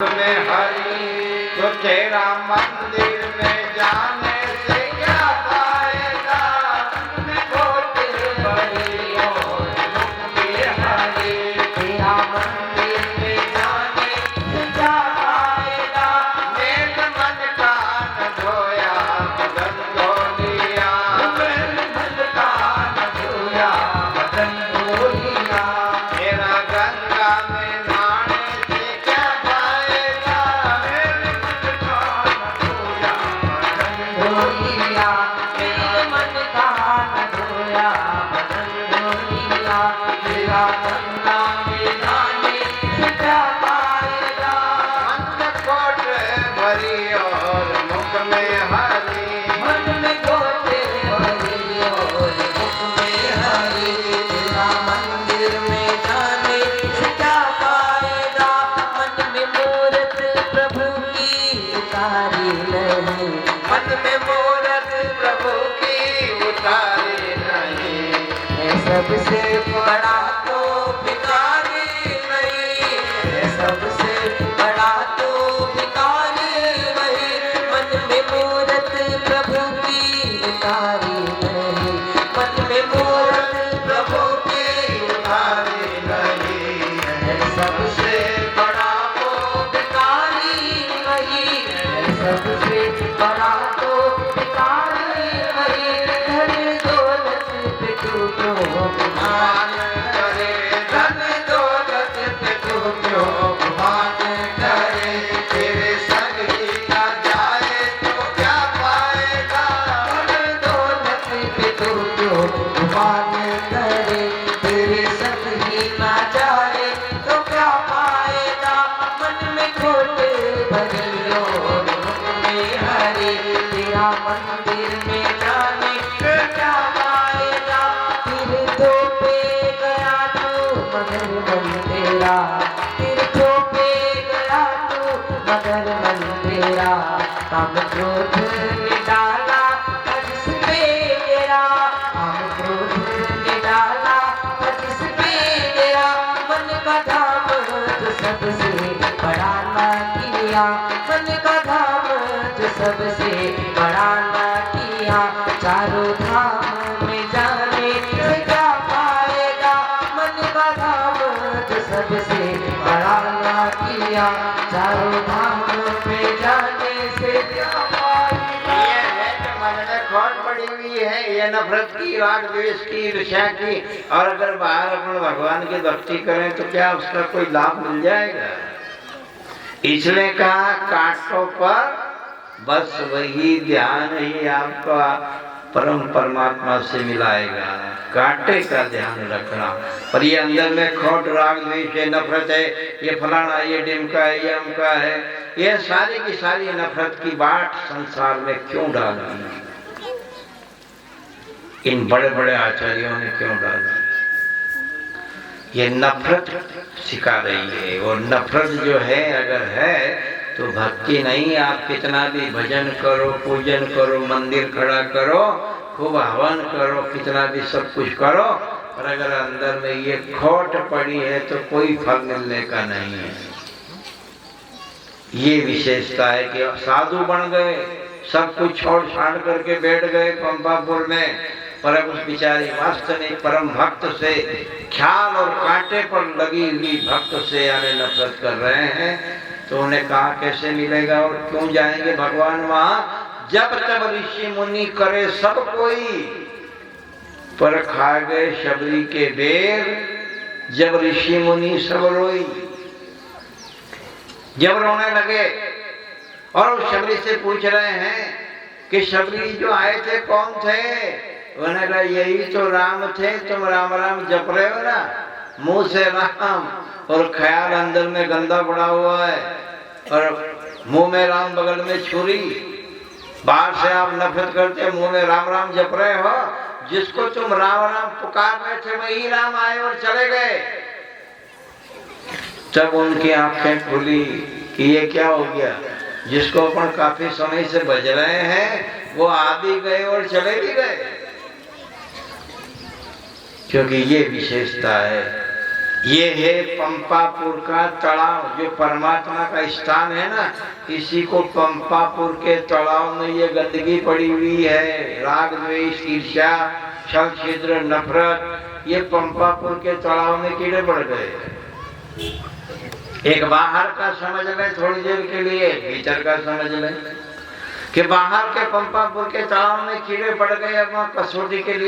में हरि तो तेरा मंदिर में जाने से क्या फायदा। मैं कोटि बड़ी और मुक्ति हरि तेरा मंदिर में जाने से क्या फायदा। मेरे मन का न धोया बदन धो लिया। मेरे मन का न धोया बदन धो लिया। मेरा गंगा में नहाने से क्या फायदा। मेरे मन का न धोया बदन धो लिया। मेरे मन का न धोया बदन धो लिया। मेरा गंगा में नहाने से क्या फायदा। मन कोट भरी और मुख में हरि। मन में कोट भरी और मुख में हरि। तेरा मंदिर में जाने से क्या फायदा। मन में मूरत प्रभु की उतारी नहीं। मन में मूरत प्रभु की उतारी नहीं। है सबसे बड़ा तो भिखारी नहीं। है सबसे बड़ा तो भिखारी नहीं। मन में मूरत प्रभु की उतारी नहीं। मन में मूरत प्रभु की उतारी नहीं। है सबसे बड़ा तो भिखारी नहीं। है सबसे बड़ा तो भिखारी नहीं। धन दौलत पे तू क्यों गुमान करे। धन दौलत पे तू क्यों गुमान करे। तेरे संग ही ना जाए तो क्या फायदा। धन दौलत पे तू क्यों गुमान करे। तेरे संग ही ना जाए तो क्या फायदा। मन में खोट भरी और मुख में हरि। तेरा मंदिर में जाने से क्या फायदा। तीर्थों पे गया तू मगर मन तेरा। तीर्थों पे गया तू मगर मन तेरा। काम क्रोध ने डाला जिस पे तेरा। काम क्रोध ने डाला जिस पे तेरा। मन का धाम जो सबसे बड़ा ना किया। मन का धाम जो सबसे बड़ा ना किया। चारों धाम में जाने से क्या फायदा। मन का धाम जो सबसे बड़ा ना किया। चारों धाम में जाने से क्या फायदा। ये है कि मन में खोट पड़ी हुई है। ये नफरत की, राग द्वेष की, ईर्ष्या की। और अगर बाहर अपन भगवान की भक्ति करें तो क्या उसका कोई लाभ मिल जाएगा। इसलिए कहा कांटों पर बस वही ध्यान ही आपका परम परमात्मा से मिलाएगा। कांटे का ध्यान रखना। पर ये अंदर में खोट, राग द्वेष है, नफरत है, ये फलाना, ये डिमका है, ये अमका है, ये सारी की सारी नफरत की बाट संसार में क्यों डाली। इन बड़े बड़े आचार्यों ने क्यों डाला। ये नफरत सिखा रही है। और नफरत जो है अगर है तो भक्ति नहीं। आप कितना भी भजन करो, पूजन करो, मंदिर खड़ा करो, खूब हवन करो, कितना भी सब कुछ करो, पर अगर अंदर में ये खोट पड़ी है तो कोई फल मिलने का नहीं है। ये विशेषता है कि साधु बन गए, सब कुछ छोड़ छाड़ करके बैठ गए पंपापुर में, पर अब उस बिचारी वास्तविक परम भक्त से, ख्याल और कांटे पर लगी हुई भक्त से यानी नफरत कर रहे हैं। तो उन्हें कहा कैसे मिलेगा और क्यों जाएंगे भगवान वहां। जब तब ऋषि मुनि करे सब कोई, पर खा गए शबरी के बेर। जब ऋषि मुनि सब रोई, जब रोने लगे और शबरी से पूछ रहे हैं कि शबरी जो आए थे कौन थे। उन्होंने कहा यही तो राम थे, तुम राम राम जप रहे हो ना, मुंह से राम और ख्याल अंदर में गंदा पड़ा हुआ है, और मुंह में राम बगल में छुरी। बाहर से आप नफरत करते, मुंह में राम राम जप रहे हो। जिसको तुम राम राम पुकार रहे थे वही राम आए और चले गए। तब उनकी आंखें खुली कि ये क्या हो गया। जिसको अपन काफी समय से बज रहे हैं वो आ भी गए और चले भी गए। क्योंकि ये विशेषता है ये है पंपापुर का तलाव, जो परमात्मा का स्थान है ना, इसी को पंपापुर के तलाव में ये गंदगी पड़ी हुई है। राग द्वेष ईर्ष्या छल छिद्र नफरत, ये पंपापुर के तलाव में कीड़े पड़ गए। एक बाहर का समझ ले थोड़ी देर के लिए, भीतर का समझ ले कि बाहर के पंपापुर के तलाव में कीड़े पड़ गए। अब कसौटी के लिए